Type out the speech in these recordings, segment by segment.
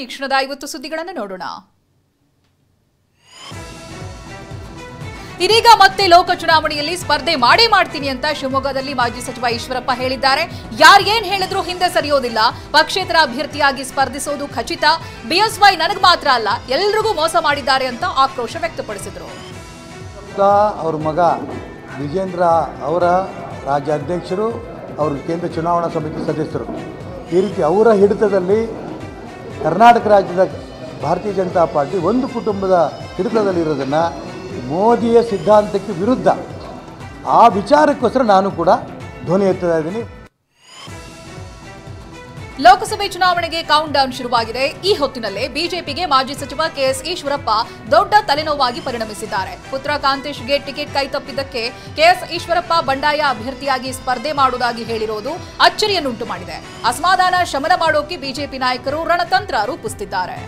ಈ ಕ್ಷಣದ 50 ಸುದ್ದಿಗಳನ್ನು ನೋಡೋಣ. ಇದೀಗ ಮತ್ತೆ ಲೋಕ ಚುನಾವಣೆಯಲ್ಲಿ ಸ್ಪರ್ಧೆ ಮಾಡ್ತೀನಿ ಅಂತ ಶಿವಮೊಗ್ಗದಲ್ಲಿ ಮಾಜಿ ಸಚಿವ ಈಶ್ವರಪ್ಪ ಹೇಳಿದ್ದಾರೆ. ಯಾರೇನ್ ಹೇಳಿದ್ರು ಹಿಂದೆ ಸರಿಯೋದಿಲ್ಲ. ಪಕ್ಷೇತರ ಅಭ್ಯರ್ಥಿಯಾಗಿ ಸ್ಪರ್ಧಿಸೋದು ಖಚಿತ. ಬಿಎಸ್ವೈ ನನಗೆ ಮಾತ್ರ ಅಲ್ಲ, ಎಲ್ಲರಿಗೂ ಮೋಸ ಮಾಡಿದ್ದಾರೆ ಅಂತ ಆಕ್ರೋಶ ವ್ಯಕ್ತಪಡಿಸಿದರು. ಅವರ ಮಗ ವಿಜೇಂದ್ರ ಅವರ ರಾಜ್ಯಾಧ್ಯಕ್ಷರು, ಅವರು ಕೇಂದ್ರ ಚುನಾವಣಾ ಸಮಿತಿ ಸದಸ್ಯರು. ಈ ರೀತಿ ಅವರ ಹಿಡಿತದಲ್ಲಿ ಕರ್ನಾಟಕ ರಾಜ್ಯದ ಭಾರತೀಯ ಜನತಾ ಪಾರ್ಟಿ ಒಂದು ಕುಟುಂಬದ ಹಿಡಿತದಲ್ಲಿರೋದನ್ನು ಮೋದಿಯ ಸಿದ್ಧಾಂತಕ್ಕೆ ವಿರುದ್ಧ ಆ ವಿಚಾರಕ್ಕೋಸ್ಕರ ನಾನು ಕೂಡ ಧ್ವನಿ ಎತ್ತಾ ಇದ್ದೀನಿ. ಲೋಕಸಭೆ ಚುನಾವಣೆಗೆ ಕೌಂಟ್ ಡೌನ್ ಶುರುವಾಗಿದೆ. ಈ ಹೊತ್ತಿನಲ್ಲೇ ಬಿಜೆಪಿಗೆ ಮಾಜಿ ಸಚಿವ ಕೆಎಸ್ ಈಶ್ವರಪ್ಪ ದೊಡ್ಡ ತಲೆನೋವಾಗಿ ಪರಿಣಮಿಸಿದ್ದಾರೆ. ಪುತ್ರ ಕಾಂತೇಶ್ಗೆ ಟಿಕೆಟ್ ಕೈತಪ್ಪಿದ್ದಕ್ಕೆ ಕೆಎಸ್ ಈಶ್ವರಪ್ಪ ಬಂಡಾಯ ಅಭ್ಯರ್ಥಿಯಾಗಿ ಸ್ಪರ್ಧೆ ಮಾಡುವುದಾಗಿ ಹೇಳಿರೋದು ಅಚ್ಚರಿಯನ್ನುಂಟು ಮಾಡಿದೆ. ಅಸಮಾಧಾನ ಶಮನ ಮಾಡೋಕೆ ಬಿಜೆಪಿ ನಾಯಕರು ರಣತಂತ್ರ ರೂಪಿಸುತ್ತಿದ್ದಾರೆ.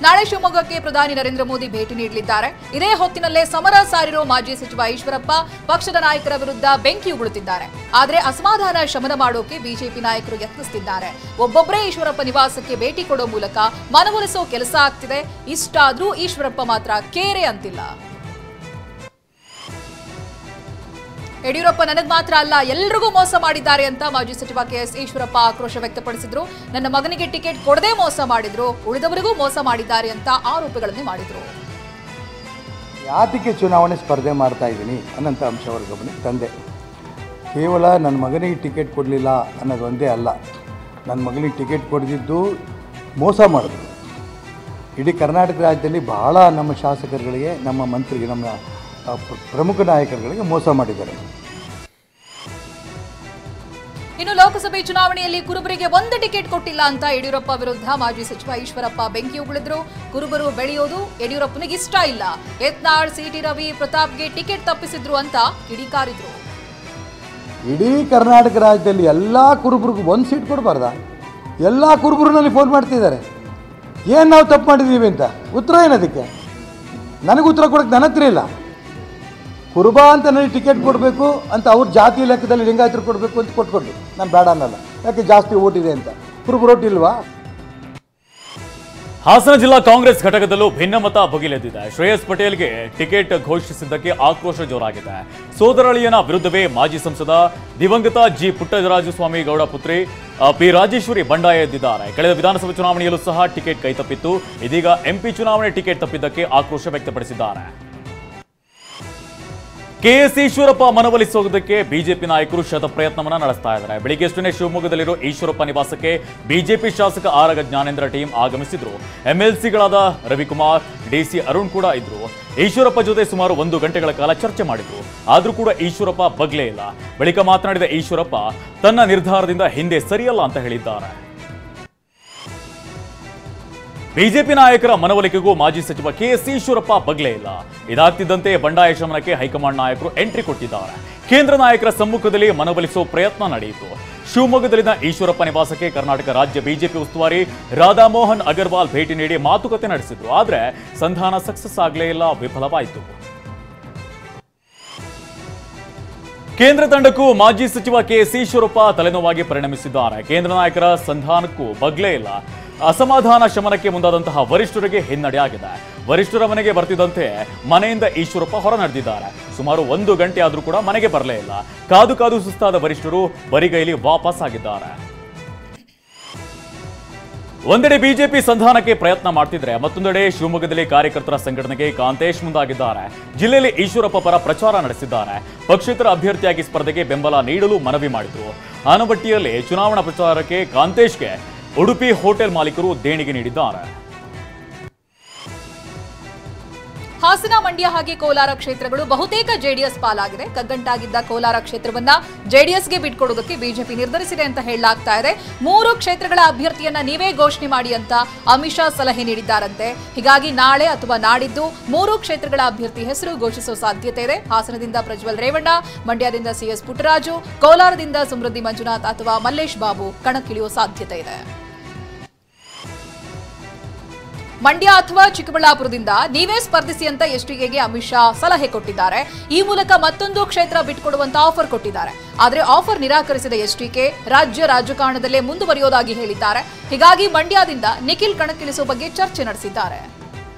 ನಾಳೆ ಶಿವಮೊಗ್ಗಕ್ಕೆ ಪ್ರಧಾನಿ ನರೇಂದ್ರ ಮೋದಿ ಭೇಟಿ ನೀಡಲಿದ್ದಾರೆ. ಇದೇ ಹೊತ್ತಿನಲ್ಲೇ ಸಮರ ಸಾರಿರೋ ಮಾಜಿ ಸಚಿವ ಈಶ್ವರಪ್ಪ ಪಕ್ಷದ ನಾಯಕರ ವಿರುದ್ಧ ಬೆಂಕಿ ಉಗುಳುತ್ತಿದ್ದಾರೆ. ಆದರೆ ಅಸಮಾಧಾನ ಶಮನ ಮಾಡೋಕೆ ಬಿಜೆಪಿ ನಾಯಕರು ಯತ್ನಿಸುತ್ತಿದ್ದಾರೆ. ಒಬ್ಬೊಬ್ಬರೇ ಈಶ್ವರಪ್ಪ ನಿವಾಸಕ್ಕೆ ಭೇಟಿ ಕೊಡೋ ಮೂಲಕ ಮನವೊಲಿಸೋ ಕೆಲಸ ಆಗ್ತಿದೆ. ಇಷ್ಟಾದ್ರೂ ಈಶ್ವರಪ್ಪ ಮಾತ್ರ ಕೇರೆ ಅಂತಿಲ್ಲ. ಯಡಿಯೂರಪ್ಪ ನನಗೆ ಮಾತ್ರ ಅಲ್ಲ, ಎಲ್ಲರಿಗೂ ಮೋಸ ಮಾಡಿದ್ದಾರೆ ಅಂತ ಮಾಜಿ ಸಚಿವ ಕೆಎಸ್ ಈಶ್ವರಪ್ಪ ಆಕ್ರೋಶ ವ್ಯಕ್ತಪಡಿಸಿದ್ರು. ನನ್ನ ಮಗನಿಗೆ ಟಿಕೆಟ್ ಕೊಡದೆ ಮೋಸ ಮಾಡಿದ್ರು, ಉಳಿದವರಿಗೂ ಮೋಸ ಮಾಡಿದ್ದಾರೆ ಅಂತ ಆರೋಪಗಳನ್ನು ಮಾಡಿದ್ರು. ಯಾತಕ್ಕೆ ಚುನಾವಣೆ ಸ್ಪರ್ಧೆ ಮಾಡ್ತಾ ಇದ್ದೀನಿ ಅನ್ನೋಂಥ ಅಂಶ ಅವರ ಗಮನಕ್ಕೆ ತಂದೆ. ಕೇವಲ ನನ್ನ ಮಗನಿಗೆ ಟಿಕೆಟ್ ಕೊಡಲಿಲ್ಲ ಅನ್ನೋದು ಒಂದೇ ಅಲ್ಲ, ನನ್ನ ಮಗನಿಗೆ ಟಿಕೆಟ್ ಕೊಡದಿದ್ದು ಮೋಸ ಮಾಡಿದ್ರು. ಇಡೀ ಕರ್ನಾಟಕ ರಾಜ್ಯದಲ್ಲಿ ಬಹಳ ನಮ್ಮ ಶಾಸಕರುಗಳಿಗೆ, ನಮ್ಮ ಮಂತ್ರಿಗೆ, ನಮ್ಮ ಪ್ರಮುಖ ನಾಯಕರುಗಳಿಗೆ ಮೋಸ ಮಾಡಿದ್ದಾರೆ. ಇನ್ನು ಲೋಕಸಭೆ ಚುನಾವಣೆಯಲ್ಲಿ ಕುರುಬರಿಗೆ ಒಂದು ಟಿಕೆಟ್ ಕೊಟ್ಟಿಲ್ಲ ಅಂತ ಯಡಿಯೂರಪ್ಪ ವಿರುದ್ಧ ಮಾಜಿ ಸಚಿವ ಈಶ್ವರಪ್ಪ ಬೆಂಕಿ ಉಗುಳಿದ್ರು. ಕುರುಬರು ಬೆಳೆಯೋದು ಯಡಿಯೂರಪ್ಪನಿಗೆ ಇಷ್ಟ ಇಲ್ಲ. ಯತ್ನಾಳ್, ಸಿಟಿ ರವಿ, ಪ್ರತಾಪ್ಗೆ ಟಿಕೆಟ್ ತಪ್ಪಿಸಿದ್ರು ಅಂತ ಕಿಡಿಕಾರಿದ್ರು. ಇಡೀ ಕರ್ನಾಟಕ ರಾಜ್ಯದಲ್ಲಿ ಎಲ್ಲ ಕುರುಬರಿಗೂ ಒಂದು ಸೀಟ್ ಕೊಡಬಾರ್ದ? ಎಲ್ಲ ಕುರುಬರು ನನಗೆ ಫೋನ್ ಮಾಡ್ತಿದ್ದಾರೆ, ಏನು ನಾವು ತಪ್ಪು ಮಾಡಿದ್ದೀವಿ ಅಂತ. ಉತ್ತರ ಏನದಕ್ಕೆ? ನನಗೆ ಉತ್ತರ ಕೊಡೋಕ್ಕೆ ನನ್ನ ಹತ್ರ ಇಲ್ಲ. ಕುರುಬ ಅಂತ ನನಗೆ ಟಿಕೆಟ್ ಕೊಡಬೇಕು ಅಂತ ಅವ್ರ ಜಾತಿ ಲೆಕ್ಕದಲ್ಲಿ ಲಿಂಗಾಯತರು ಕೊಡಬೇಕು ಅಂತ ಕೊಟ್ಕೊಂಡು ನಾನು ಬೇಡ ಅನ್ನಲ್ಲ. ಯಾಕೆ? ಜಾಸ್ತಿ ಓಟ್ ಇದೆ ಅಂತ. ಕುರುಬರು ಓಟ್ ಇಲ್ವಾ? ಹಾಸನ ಜಿಲ್ಲಾ ಕಾಂಗ್ರೆಸ್ ಘಟಕದಲ್ಲೂ ಭಿನ್ನಮತ ಭುಗಿಲೆದ್ದಿದೆ. ಶ್ರೇಯಸ್ ಪಟೇಲ್ಗೆ ಟಿಕೆಟ್ ಘೋಷಿಸಿದ್ದಕ್ಕೆ ಆಕ್ರೋಶ ಜೋರಾಗಿದೆ. ಸೋದರಳಿಯನ ವಿರುದ್ಧವೇ ಮಾಜಿ ಸಂಸದ ದಿವಂಗತ ಜಿ ಪುಟ್ಟರಾಜಸ್ವಾಮಿ ಗೌಡ ಪುತ್ರಿ ಪಿ ರಾಜೇಶ್ವರಿ ಬಂಡಾಯ ಎದ್ದಿದ್ದಾರೆ. ಕಳೆದ ವಿಧಾನಸಭೆ ಚುನಾವಣೆಯಲ್ಲೂ ಸಹ ಟಿಕೆಟ್ ಕೈತಪ್ಪಿತ್ತು. ಇದೀಗ ಎಂಪಿ ಚುನಾವಣೆ ಟಿಕೆಟ್ ತಪ್ಪಿದ್ದಕ್ಕೆ ಆಕ್ರೋಶ ವ್ಯಕ್ತಪಡಿಸಿದ್ದಾರೆ. ಕೆಎಸ್ ಈಶ್ವರಪ್ಪ ಮನವೊಲಿಸೋದಕ್ಕೆ ಬಿಜೆಪಿ ನಾಯಕರು ಶತ ಪ್ರಯತ್ನವನ್ನ ನಡೆಸ್ತಾ ಇದ್ದಾರೆ. ಬೆಳಿಗ್ಗೆಷ್ಟೇ ಶಿವಮೊಗ್ಗದಲ್ಲಿರೋ ಈಶ್ವರಪ್ಪ ನಿವಾಸಕ್ಕೆ ಬಿಜೆಪಿ ಶಾಸಕ ಆರಗ ಜ್ಞಾನೇಂದ್ರ ಟೀಮ್ ಆಗಮಿಸಿದ್ರು. ಎಂಎಲ್ಸಿಗಳಾದ ರವಿಕುಮಾರ್, ಡಿಸಿ ಅರುಣ್ ಕೂಡ ಇದ್ರು. ಈಶ್ವರಪ್ಪ ಜೊತೆ ಸುಮಾರು 1 ಗಂಟೆಗಳ ಕಾಲ ಚರ್ಚೆ ಮಾಡಿದ್ರು. ಆದ್ರೂ ಕೂಡ ಈಶ್ವರಪ್ಪ ಬಗ್ಲೇ ಇಲ್ಲ. ಬಳಿಕ ಮಾತನಾಡಿದ ಈಶ್ವರಪ್ಪ ತನ್ನ ನಿರ್ಧಾರದಿಂದ ಹಿಂದೆ ಸರಿಯಲ್ಲ ಅಂತ ಹೇಳಿದ್ದಾರೆ. ಬಿಜೆಪಿ ನಾಯಕರ ಮನವೊಲಿಕೆಗೂ ಮಾಜಿ ಸಚಿವ ಕೆಎಸ್ ಈಶ್ವರಪ್ಪ ಬಗ್ಲೇ ಇಲ್ಲ. ಇದಾಗ್ತಿದ್ದಂತೆ ಬಂಡಾಯ ಶಮನಕ್ಕೆ ಹೈಕಮಾಂಡ್ ನಾಯಕರು ಎಂಟ್ರಿ ಕೊಟ್ಟಿದ್ದಾರೆ. ಕೇಂದ್ರ ನಾಯಕರ ಸಮ್ಮುಖದಲ್ಲಿ ಮನವೊಲಿಸುವ ಪ್ರಯತ್ನ ನಡೆಯಿತು. ಶಿವಮೊಗ್ಗದಲ್ಲಿನ ಈಶ್ವರಪ್ಪ ನಿವಾಸಕ್ಕೆ ಕರ್ನಾಟಕ ರಾಜ್ಯ ಬಿಜೆಪಿ ಉಸ್ತುವಾರಿ ರಾಧಾಮೋಹನ್ ಅಗರ್ವಾಲ್ ಭೇಟಿ ನೀಡಿ ಮಾತುಕತೆ ನಡೆಸಿದ್ರು. ಆದ್ರೆ ಸಂಧಾನ ಸಕ್ಸಸ್ ಆಗಲೇ ಇಲ್ಲ, ವಿಫಲವಾಯಿತು. ಕೇಂದ್ರ ತಂಡಕ್ಕೂ ಮಾಜಿ ಸಚಿವ ಕೆಎಸ್ ಈಶ್ವರಪ್ಪ ತಲೆನೋವಾಗಿ ಪರಿಣಮಿಸಿದ್ದಾರೆ. ಕೇಂದ್ರ ನಾಯಕರ ಸಂಧಾನಕ್ಕೂ ಬಗ್ಲೇ ಇಲ್ಲ. ಅಸಮಾಧಾನ ಶಮನಕ್ಕೆ ಮುಂದಾದಂತಹ ವರಿಷ್ಠರಿಗೆ ಹಿನ್ನಡೆ ಆಗಿದೆ. ವರಿಷ್ಠರ ಮನೆಗೆ ಬರ್ತಿದ್ದಂತೆ ಮನೆಯಿಂದ ಈಶ್ವರಪ್ಪ ಹೊರ ನಡೆದಿದ್ದಾರೆ. ಸುಮಾರು 1 ಗಂಟೆ ಆದರೂ ಕೂಡ ಮನೆಗೆ ಬರಲೇ ಇಲ್ಲ. ಕಾದು ಕಾದು ಸುಸ್ತಾದ ವರಿಷ್ಠರು ಬರಿಗೈಲಿ ವಾಪಸ್ ಆಗಿದ್ದಾರೆ. ಒಂದೆಡೆ ಬಿಜೆಪಿ ಸಂಧಾನಕ್ಕೆ ಪ್ರಯತ್ನ ಮಾಡ್ತಿದ್ರೆ, ಮತ್ತೊಂದೆಡೆ ಶಿವಮೊಗ್ಗದಲ್ಲಿ ಕಾರ್ಯಕರ್ತರ ಸಂಘಟನೆಗೆ ಕಾಂತೇಶ್ ಮುಂದಾಗಿದ್ದಾರೆ. ಜಿಲ್ಲೆಯಲ್ಲಿ ಈಶ್ವರಪ್ಪ ಪರ ಪ್ರಚಾರ ನಡೆಸಿದ್ದಾರೆ. ಪಕ್ಷೇತರ ಅಭ್ಯರ್ಥಿಯಾಗಿ ಸ್ಪರ್ಧೆಗೆ ಬೆಂಬಲ ನೀಡಲು ಮನವಿ ಮಾಡಿದ್ರು. ಆನವಟ್ಟಿಯಲ್ಲಿ ಚುನಾವಣಾ ಪ್ರಚಾರಕ್ಕೆ ಕಾಂತೇಶ್ಗೆ ಉಡುಪಿ ಹೋಟೆಲ್ ಮಾಲೀಕರು ದೇಣಿಗೆ ನೀಡಿದ್ದಾರೆ. ಹಾಸನ, ಮಂಡ್ಯ ಹಾಗೆ ಕೋಲಾರ ಕ್ಷೇತ್ರಗಳು ಬಹುತೇಕ ಜೆಡಿಎಸ್ ಪಾಲಾಗಿದೆ. ಕಗ್ಗಂಟಾಗಿದ್ದ ಕೋಲಾರ ಕ್ಷೇತ್ರವನ್ನ ಜೆಡಿಎಸ್ಗೆ ಬಿಟ್ಕೊಡೋದಕ್ಕೆ ಬಿಜೆಪಿ ನಿರ್ಧರಿಸಿದೆ ಅಂತ ಹೇಳಲಾಗ್ತಾ ಇದೆ. 3 ಕ್ಷೇತ್ರಗಳ ಅಭ್ಯರ್ಥಿಯನ್ನ ನೀವೇ ಘೋಷಣೆ ಮಾಡಿ ಅಂತ ಅಮಿತ್ ಶಾ ಸಲಹೆ ನೀಡಿದ್ದಾರಂತೆ. ಹೀಗಾಗಿ ನಾಳೆ ಅಥವಾ ನಾಡಿದ್ದು 3 ಕ್ಷೇತ್ರಗಳ ಅಭ್ಯರ್ಥಿ ಹೆಸರು ಘೋಷಿಸುವ ಸಾಧ್ಯತೆ ಇದೆ. ಹಾಸನದಿಂದ ಪ್ರಜ್ವಲ್ ರೇವಣ್ಣ, ಮಂಡ್ಯದಿಂದ ಸಿಎಸ್ ಪುಟ್ಟರಾಜು, ಕೋಲಾರದಿಂದ ಸಮೃದ್ಧಿ ಮಂಜುನಾಥ್ ಅಥವಾ ಮಲ್ಲೇಶ್ ಬಾಬು ಕಣಕ್ಕಿಳಿಯುವ ಸಾಧ್ಯತೆ ಇದೆ. ಮಂಡ್ಯ ಅಥವಾ ಚಿಕ್ಕಬಳ್ಳಾಪುರದಿಂದ ನೀವೇ ಸ್ಪರ್ಧಿಸಿ ಅಂತ ಎಸ್ಟಿಕೆಗೆ ಅಮಿತ್ ಶಾ ಸಲಹೆ ಕೊಟ್ಟಿದ್ದಾರೆ. ಈ ಮೂಲಕ ಮತ್ತೊಂದು ಕ್ಷೇತ್ರ ಬಿಟ್ಕೊಡುವಂತ ಆಫರ್ ಕೊಟ್ಟಿದ್ದಾರೆ. ಆದರೆ ಆಫರ್ ನಿರಾಕರಿಸಿದ ಎಸ್ಟಿಕೆ ರಾಜ್ಯ ರಾಜಕಾರಣದಲ್ಲೇ ಮುಂದುವರಿಯೋದಾಗಿ ಹೇಳಿದ್ದಾರೆ. ಹೀಗಾಗಿ ಮಂಡ್ಯದಿಂದ ನಿಖಿಲ್ ಕಣಕ್ಕಿಳಿಸುವ ಬಗ್ಗೆ ಚರ್ಚೆ ನಡೆಸಿದ್ದಾರೆ.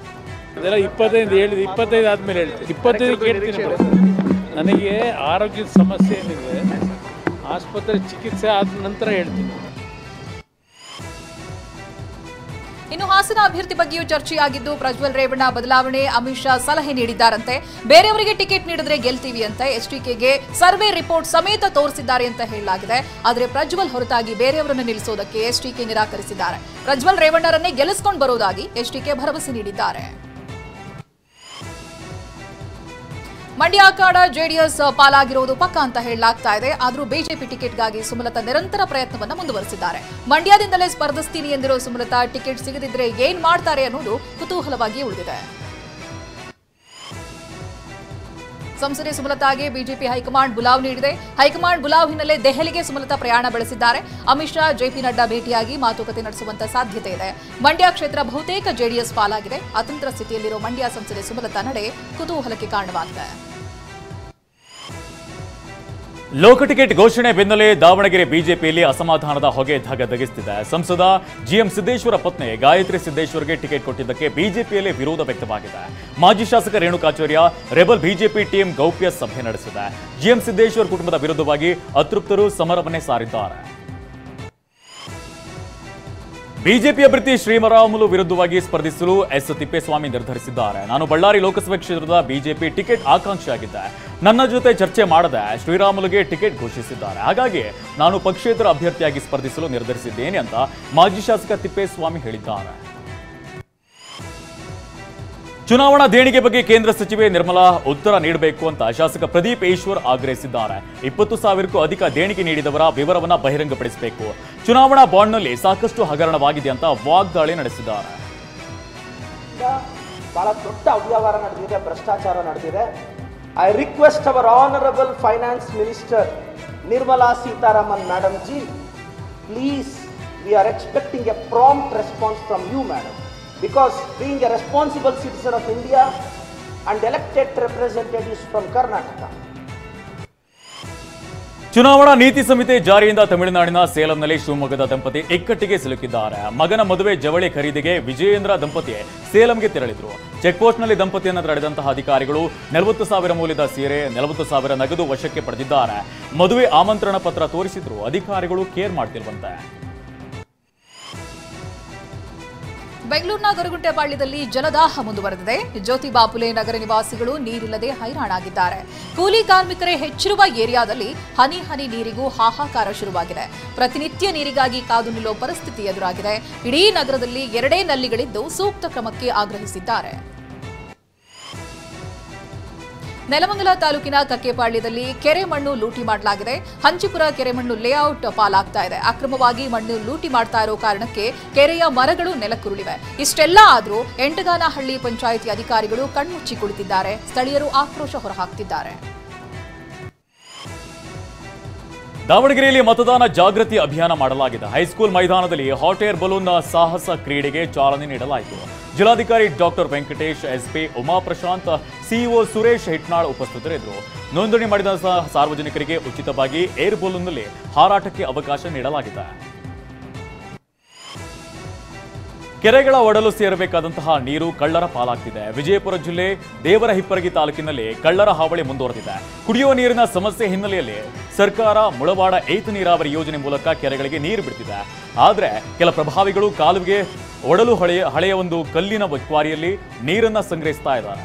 25 ಆದ್ಮೇಲೆ ಹೇಳ್ತೀನಿ. 25 ಕೇಳ್ತೀನಿ. ನನಗೆ ಆರೋಗ್ಯದ ಸಮಸ್ಯೆ ಏನಿದೆ, ಆಸ್ಪತ್ರೆ ಚಿಕಿತ್ಸೆ ಆದ ನಂತರ ಹೇಳ್ತೀನಿ. ಇನ್ನು ಹಾಸನ ಅಭ್ಯರ್ಥಿ ಬಗ್ಗೆಯೂ ಚರ್ಚೆಯಾಗಿದ್ದು, ಪ್ರಜ್ವಲ್ ರೇವಣ್ಣ ಬದಲಾವಣೆ ಅಮಿತ್ ಶಾ ಸಲಹೆ ನೀಡಿದ್ದಾರಂತೆ. ಬೇರೆಯವರಿಗೆ ಟಿಕೆಟ್ ನೀಡಿದ್ರೆ ಗೆಲ್ತೀವಿ ಅಂತ ಎಸ್ಟಿಕೆಗೆ ಸರ್ವೆ ರಿಪೋರ್ಟ್ ಸಮೇತ ತೋರಿಸಿದ್ದಾರೆ ಅಂತ ಹೇಳಲಾಗಿದೆ. ಆದರೆ ಪ್ರಜ್ವಲ್ ಹೊರತಾಗಿ ಬೇರೆಯವರನ್ನು ನಿಲ್ಲಿಸೋದಕ್ಕೆ ಎಸ್ಟಿಕೆ ನಿರಾಕರಿಸಿದ್ದಾರೆ. ಪ್ರಜ್ವಲ್ ರೇವಣ್ಣರನ್ನೇ ಗೆಲ್ಲಿಸಿಕೊಂಡು ಬರುವುದಾಗಿ ಎಸ್ಟಿಕೆ ಭರವಸೆ ನೀಡಿದ್ದಾರೆ. ಮಂಡ್ಯ ಅಖಾಡ ಜೆಡಿಎಸ್ ಪಾಲಾಗಿರುವುದು ಪಕ್ಕ ಅಂತ ಹೇಳಲಾಗ್ತಾ ಇದೆ. ಆದರೂ ಬಿಜೆಪಿ ಟಿಕೆಟ್ಗಾಗಿ ಸುಮಲತಾ ನಿರಂತರ ಪ್ರಯತ್ನವನ್ನು ಮುಂದುವರೆಸಿದ್ದಾರೆ. ಮಂಡ್ಯದಿಂದಲೇ ಸ್ಪರ್ಧಿಸ್ತೀನಿ ಎಂದಿರೋ ಸುಮಲತಾ ಟಿಕೆಟ್ ಸಿಗದಿದ್ರೆ ಏನ್ ಮಾಡ್ತಾರೆ ಅನ್ನೋದು ಕುತೂಹಲವಾಗಿ ಉಳಿದಿದೆ. ಸಂಸದೆ ಸುಮಲತಾಗೆ ಬಿಜೆಪಿ ಹೈಕಮಾಂಡ್ ಬುಲಾವ್ ನೀಡಿದೆ. ಹೈಕಮಾಂಡ್ ಬುಲಾವ್ ಹಿನ್ನೆಲೆ ದೆಹಲಿಗೆ ಸುಮಲತಾ ಪ್ರಯಾಣ ಬೆಳೆಸಿದ್ದಾರೆ. ಅಮಿತ್ ಶಾ, ಜೆಪಿ ನಡ್ಡಾ ಭೇಟಿಯಾಗಿ ಮಾತುಕತೆ ನಡೆಸುವಂತ ಸಾಧ್ಯತೆ ಇದೆ. ಮಂಡ್ಯ ಕ್ಷೇತ್ರ ಬಹುತೇಕ ಜೆಡಿಎಸ್ ಪಾಲಾಗಿದೆ. ಅತಂತ್ರ ಸ್ಥಿತಿಯಲ್ಲಿರೋ ಮಂಡ್ಯ ಸಂಸದೆ ಸುಮಲತಾ ನಡೆ ಕುತೂಹಲಕ್ಕೆ ಕಾರಣವಾಗಿದೆ. ಲೋಕ ಟಿಕೆಟ್ ಘೋಷಣೆ ಬೆನ್ನಲ್ಲೇ ದಾವಣಗೆರೆ ಬಿಜೆಪಿಯಲ್ಲಿ ಅಸಮಾಧಾನದ ಹೊಗೆ ಧಗಧಗಿಸುತ್ತಿದೆ. ಸಂಸದ ಜಿಎಂ ಸಿದ್ದೇಶ್ವರ ಪತ್ನಿ ಗಾಯತ್ರಿ ಸಿದ್ದೇಶ್ವರ್ಗೆ ಟಿಕೆಟ್ ಕೊಟ್ಟಿದ್ದಕ್ಕೆ ಬಿಜೆಪಿಯಲ್ಲಿ ವಿರೋಧ ವ್ಯಕ್ತವಾಗಿದೆ. ಮಾಜಿ ಶಾಸಕ ರೇಣುಕಾಚಾರ್ಯ ರೆಬಲ್ ಬಿಜೆಪಿ ಟೀಮ್ ಗೌಪ್ಯ ಸಭೆ ನಡೆಸಿದೆ. ಜಿಎಂ ಸಿದ್ದೇಶ್ವರ್ ಕುಟುಂಬದ ವಿರುದ್ಧವಾಗಿ ಅತೃಪ್ತರು ಸಮರವನ್ನೇ ಸಾರಿದ್ದಾರೆ. ಬಿಜೆಪಿ ಅಭ್ಯರ್ಥಿ ಶ್ರೀರಾಮುಲು ವಿರುದ್ಧವಾಗಿ ಸ್ಪರ್ಧಿಸಲು ಎಸ್ ತಿಪ್ಪೇಸ್ವಾಮಿ ನಿರ್ಧರಿಸಿದ್ದಾರೆ. ನಾನು ಬಳ್ಳಾರಿ ಲೋಕಸಭೆ ಕ್ಷೇತ್ರದ ಬಿಜೆಪಿ ಟಿಕೆಟ್ ಆಕಾಂಕ್ಷಿಯಾಗಿದ್ದೆ. ನನ್ನ ಜೊತೆ ಚರ್ಚೆ ಮಾಡದೆ ಶ್ರೀರಾಮುಲುಗೆ ಟಿಕೆಟ್ ಘೋಷಿಸಿದ್ದಾರೆ. ಹಾಗಾಗಿ ನಾನು ಪಕ್ಷೇತರ ಅಭ್ಯರ್ಥಿಯಾಗಿ ಸ್ಪರ್ಧಿಸಲು ನಿರ್ಧರಿಸಿದ್ದೇನೆ ಅಂತ ಮಾಜಿ ಶಾಸಕ ತಿಪ್ಪೇಸ್ವಾಮಿ ಹೇಳಿದ್ದಾರೆ. ಚುನಾವಣಾ ದೇಣಿಗೆ ಬಗ್ಗೆ ಕೇಂದ್ರ ಸಚಿವೆ ನಿರ್ಮಲಾ ಉತ್ತರ ನೀಡಬೇಕು ಅಂತ ಶಾಸಕ ಪ್ರದೀಪ್ ಈಶ್ವರ್ ಆಗ್ರಹಿಸಿದ್ದಾರೆ. 20,000ಕ್ಕೂ ಅಧಿಕ ದೇಣಿಗೆ ನೀಡಿದವರ ವಿವರವನ್ನು ಬಹಿರಂಗಪಡಿಸಬೇಕು. ಚುನಾವಣಾ ಬಾಂಡ್ನಲ್ಲಿ ಸಾಕಷ್ಟು ಹಗರಣವಾಗಿದೆ ಅಂತ ವಾಗ್ದಾಳಿ ನಡೆಸಿದ್ದಾರೆ. ಬಹಳ ದೊಡ್ಡ ಅವ್ಯವಹಾರ ನಡೆದಿದೆ, ಭ್ರಷ್ಟಾಚಾರ ನಡೆದಿದೆ. I request our honourable finance minister Nirmala Sitharaman madam ji, please we are expecting a prompt response from you madam. Because being a responsible citizen of India and elected representatives from Karnataka. ಚುನಾವಣಾ ನೀತಿ ಸಂಹಿತೆ ಜಾರಿಯಿಂದ ತಮಿಳುನಾಡಿನ ಸೇಲಂನಲ್ಲಿ ಶಿವಮೊಗ್ಗದ ದಂಪತಿ ಇಕ್ಕಟ್ಟಿಗೆ ಸಿಲುಕಿದ್ದಾರೆ. ಮಗನ ಮದುವೆ ಜವಳಿ ಖರೀದಿಗೆ ವಿಜಯೇಂದ್ರ ದಂಪತಿ ಸೇಲಂಗೆ ತೆರಳಿದ್ರು. ಚೆಕ್ಪೋಸ್ಟ್ನಲ್ಲಿ ದಂಪತಿಯನ್ನು ತಡೆದಂತಹ ಅಧಿಕಾರಿಗಳು 40,000 ಮೌಲ್ಯದ ಸೀರೆ, 40,000 ನಗದು ವಶಕ್ಕೆ ಪಡೆದಿದ್ದಾರೆ. ಮದುವೆ ಆಮಂತ್ರಣ ಪತ್ರ ತೋರಿಸಿದ್ರು. ಅಧಿಕಾರಿಗಳು ಕೇರ್ ಮಾಡ್ತಿಲ್ವಂತೆ. ಬೆಂಗಳೂರಿನ ಗೊರಗುಂಟೆಪಾಳ್ಯದಲ್ಲಿ ಜಲದಾಹ ಮುಂದುವರೆದಿದೆ. ಜ್ಯೋತಿ ಬಾಪುಲೆ ನಗರ ನಿವಾಸಿಗಳು ನೀರಿಲ್ಲದೆ ಹೈರಾಣಾಗಿದ್ದಾರೆ. ಕೂಲಿ ಕಾರ್ಮಿಕರೇ ಹೆಚ್ಚಿರುವ ಏರಿಯಾದಲ್ಲಿ ಹನಿ ಹನಿ ನೀರಿಗೂ ಹಾಹಾಕಾರ ಶುರುವಾಗಿದೆ. ಪ್ರತಿನಿತ್ಯ ನೀರಿಗಾಗಿ ಕಾದು ನಿಲ್ಲೋ ಪರಿಸ್ಥಿತಿ ಎದುರಾಗಿದೆ. ಇಡೀ ನಗರದಲ್ಲಿ 2 ನಲ್ಲಿಗಳಿದ್ದು ಸೂಕ್ತ ಕ್ರಮಕ್ಕೆ ಆಗ್ರಹಿಸಿದ್ದಾರೆ. ನೆಲಮಂಗಲ ತಾಲೂಕಿನ ಕಕ್ಕೇಪಾಳ್ಯದಲ್ಲಿ ಕೆರೆ ಮಣ್ಣು ಲೂಟಿ ಮಾಡಲಾಗಿದೆ. ಹಂಚಿಪುರ ಕೆರೆ ಮಣ್ಣು ಲೇಔಟ್ ಪಾಲಾಗ್ತಾ ಇದೆ. ಅಕ್ರಮವಾಗಿ ಮಣ್ಣು ಲೂಟಿ ಮಾಡ್ತಾ ಇರೋ ಕಾರಣಕ್ಕೆ ಕೆರೆಯ ಮರಗಳು ನೆಲಕ್ಕುರುಳಿವೆ. ಇಷ್ಟೆಲ್ಲ ಆದರೂ ಎಂಟಗಾನಹಳ್ಳಿ ಪಂಚಾಯಿತಿ ಅಧಿಕಾರಿಗಳು ಕಣ್ಮುಚ್ಚಿ ಕುಳಿತಿದ್ದಾರೆ. ಸ್ಥಳೀಯರು ಆಕ್ರೋಶ ಹೊರಹಾಕ್ತಿದ್ದಾರೆ. ದಾವಣಗೆರೆಯಲ್ಲಿ ಮತದಾನ ಜಾಗೃತಿ ಅಭಿಯಾನ ಮಾಡಲಾಗಿದೆ. ಹೈಸ್ಕೂಲ್ ಮೈದಾನದಲ್ಲಿ ಹಾಟ್ ಏರ್ ಬಲೂನ್ ಸಾಹಸ ಕ್ರೀಡೆಗೆ ಚಾಲನೆ ನೀಡಲಾಯಿತು. ಜಿಲ್ಲಾಧಿಕಾರಿ doctor Venkatesh, SP Uma Prashant, CEO Suresh Hitnal ಉಪಸ್ಥಿತರಿದ್ದರು. ನೋಂದಣಿ ಮಾಡಿದ ಸಾರ್ವಜನಿಕರಿಗೆ ಉಚಿತವಾಗಿ ಏರ್ ಬಲೂನ್ನಲ್ಲಿ ಹಾರಾಟಕ್ಕೆ ಅವಕಾಶ ನೀಡಲಾಗಿದೆ. ಕೆರೆಗಳ ಒಡಲು ಸೇರಬೇಕಾದಂತಹ ನೀರು ಕಳ್ಳರ ಪಾಲಾಗ್ತಿದೆ. ವಿಜಯಪುರ ಜಿಲ್ಲೆ ದೇವರಹಿಪ್ಪರಗಿ ತಾಲೂಕಿನಲ್ಲಿ ಕಳ್ಳರ ಹಾವಳಿ ಮುಂದುವರೆದಿದೆ. ಕುಡಿಯುವ ನೀರಿನ ಸಮಸ್ಯೆ ಹಿನ್ನೆಲೆಯಲ್ಲಿ ಸರ್ಕಾರ ಮುಳವಾಡ ಏತ ನೀರಾವರಿ ಯೋಜನೆ ಮೂಲಕ ಕೆರೆಗಳಿಗೆ ನೀರು ಬಿಡ್ತಿದೆ. ಆದರೆ ಕೆಲ ಪ್ರಭಾವಿಗಳು ಕಾಲುವೆಗೆ ಒಡಲು ಹಳೆಯ ಒಂದು ಕಲ್ಲಿನ ಕ್ವಾರಿಯಲ್ಲಿ ನೀರನ್ನ ಸಂಗ್ರಹಿಸ್ತಾ ಇದ್ದಾರೆ.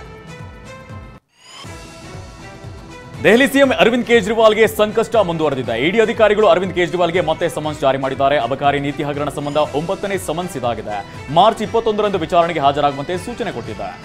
ದೆಹಲಿ ಸಿಎಂ ಅರವಿಂದ್ ಕೇಜ್ರಿವಾಲ್ಗೆ ಸಂಕಷ್ಟ ಮುಂದುವರೆದಿದೆ. ಇಡಿ ಅಧಿಕಾರಿಗಳು ಅರವಿಂದ್ ಕೇಜ್ರಿವಾಲ್ಗೆ ಮತ್ತೆ ಸಮನ್ಸ್ ಜಾರಿ ಮಾಡಿದ್ದಾರೆ. ಅಬಕಾರಿ ನೀತಿ ಹಗರಣ ಸಂಬಂಧ 9ನೇ ಸಮನ್ಸ್ ಇದಾಗಿದೆ. ಮಾರ್ಚ್ 21ರಂದು ವಿಚಾರಣೆಗೆ ಹಾಜರಾಗುವಂತೆ ಸೂಚನೆ ಕೊಟ್ಟಿದ್ದಾರೆ.